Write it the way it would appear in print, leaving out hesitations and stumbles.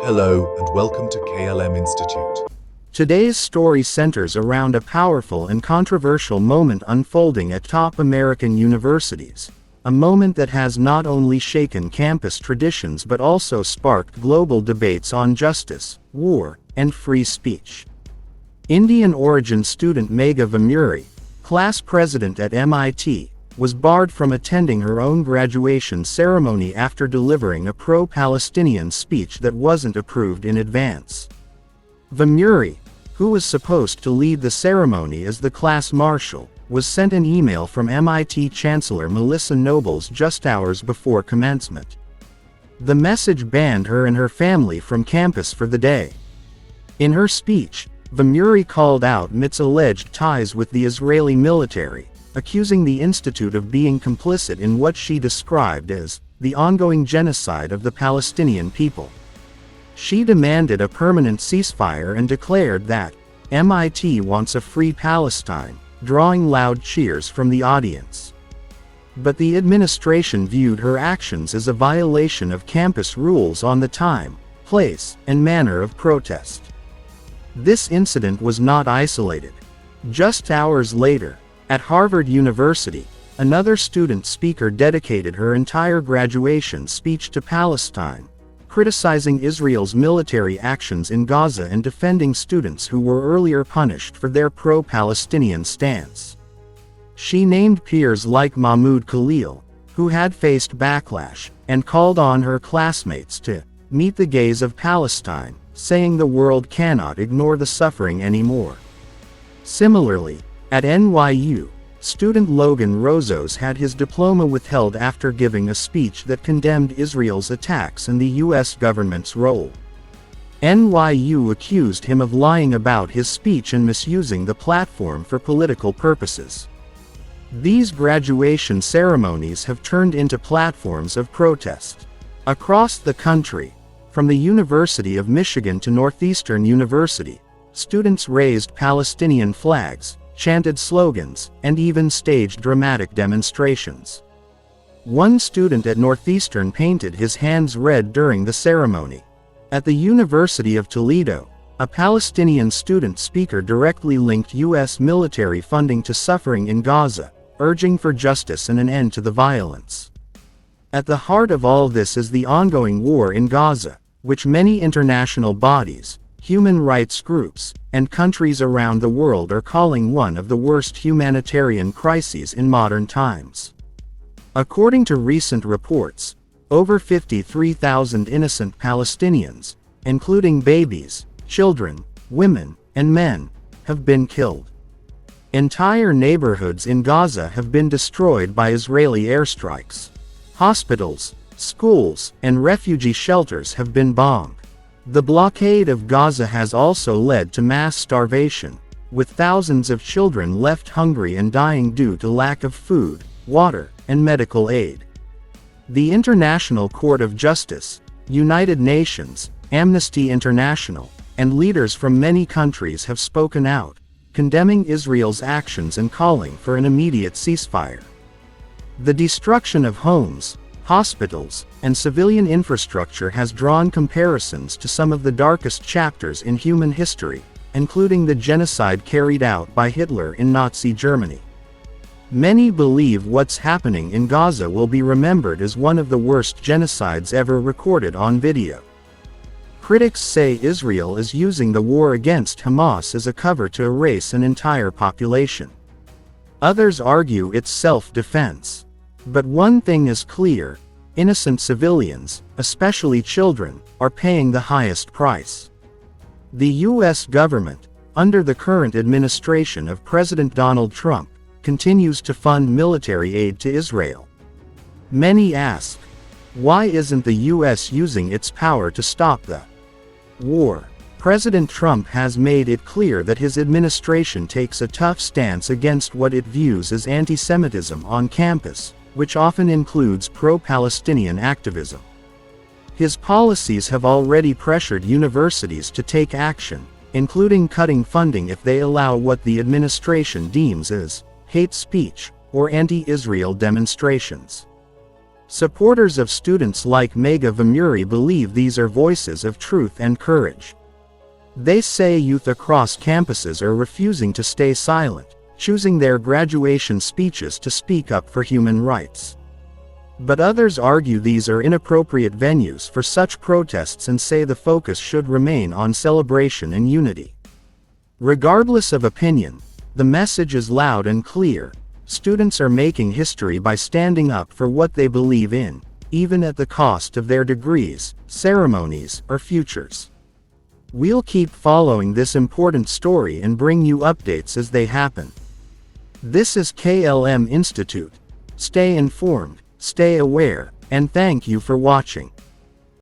Hello and welcome to KLM Institute. Today's story centers around a powerful and controversial moment unfolding at top American universities, a moment that has not only shaken campus traditions but also sparked global debates on justice, war, and free speech. Indian-origin student Megha Vemuri, class president at MIT, was barred from attending her own graduation ceremony after delivering a pro-Palestinian speech that wasn't approved in advance. Vemuri, who was supposed to lead the ceremony as the class marshal, was sent an email from MIT Chancellor Melissa Nobles just hours before commencement. The message banned her and her family from campus for the day. In her speech, Vemuri called out MIT's alleged ties with the Israeli military, accusing the institute of being complicit in what she described as the ongoing genocide of the Palestinian people. She demanded a permanent ceasefire and declared that MIT wants a free Palestine, drawing loud cheers from the audience. But the administration viewed her actions as a violation of campus rules on the time, place, and manner of protest. This incident was not isolated. Just hours later, at Harvard University, another student speaker dedicated her entire graduation speech to Palestine, criticizing Israel's military actions in Gaza and defending students who were earlier punished for their pro-Palestinian stance. She named peers like Mahmoud Khalil, who had faced backlash, and called on her classmates to meet the gaze of Palestine, saying the world cannot ignore the suffering anymore. Similarly, at NYU, student Logan Rozos had his diploma withheld after giving a speech that condemned Israel's attacks and the U.S. government's role. NYU accused him of lying about his speech and misusing the platform for political purposes. These graduation ceremonies have turned into platforms of protest. Across the country, from the University of Michigan to Northeastern University, students raised Palestinian flags, chanted slogans, and even staged dramatic demonstrations. One student at Northeastern painted his hands red during the ceremony. At the University of Toledo, a Palestinian student speaker directly linked U.S. military funding to suffering in Gaza, urging for justice and an end to the violence. At the heart of all this is the ongoing war in Gaza, which many international bodies, human rights groups, and countries around the world are calling one of the worst humanitarian crises in modern times. According to recent reports, over 53,000 innocent Palestinians, including babies, children, women, and men, have been killed. Entire neighborhoods in Gaza have been destroyed by Israeli airstrikes. Hospitals, schools, and refugee shelters have been bombed. The blockade of Gaza has also led to mass starvation, with thousands of children left hungry and dying due to lack of food, water, and medical aid. The International Court of Justice, United Nations, Amnesty International, and leaders from many countries have spoken out, condemning Israel's actions and calling for an immediate ceasefire. The destruction of homes, hospitals, and civilian infrastructure has drawn comparisons to some of the darkest chapters in human history, including the genocide carried out by Hitler in Nazi Germany. Many believe what's happening in Gaza will be remembered as one of the worst genocides ever recorded on video. Critics say Israel is using the war against Hamas as a cover to erase an entire population. Others argue it's self-defense. But one thing is clear: innocent civilians, especially children, are paying the highest price. The U.S. government, under the current administration of President Donald Trump, continues to fund military aid to Israel. Many ask, why isn't the U.S. using its power to stop the war? President Trump has made it clear that his administration takes a tough stance against what it views as anti-Semitism on campus, which often includes pro-Palestinian activism. His policies have already pressured universities to take action, including cutting funding if they allow what the administration deems as hate speech or anti-Israel demonstrations. Supporters of students like Mega Vamuri believe these are voices of truth and courage. They say youth across campuses are refusing to stay silent, choosing their graduation speeches to speak up for human rights. But others argue these are inappropriate venues for such protests and say the focus should remain on celebration and unity. Regardless of opinion, the message is loud and clear. Students are making history by standing up for what they believe in, even at the cost of their degrees, ceremonies, or futures. We'll keep following this important story and bring you updates as they happen. This is KLM Institute. Stay informed, stay aware, and thank you for watching.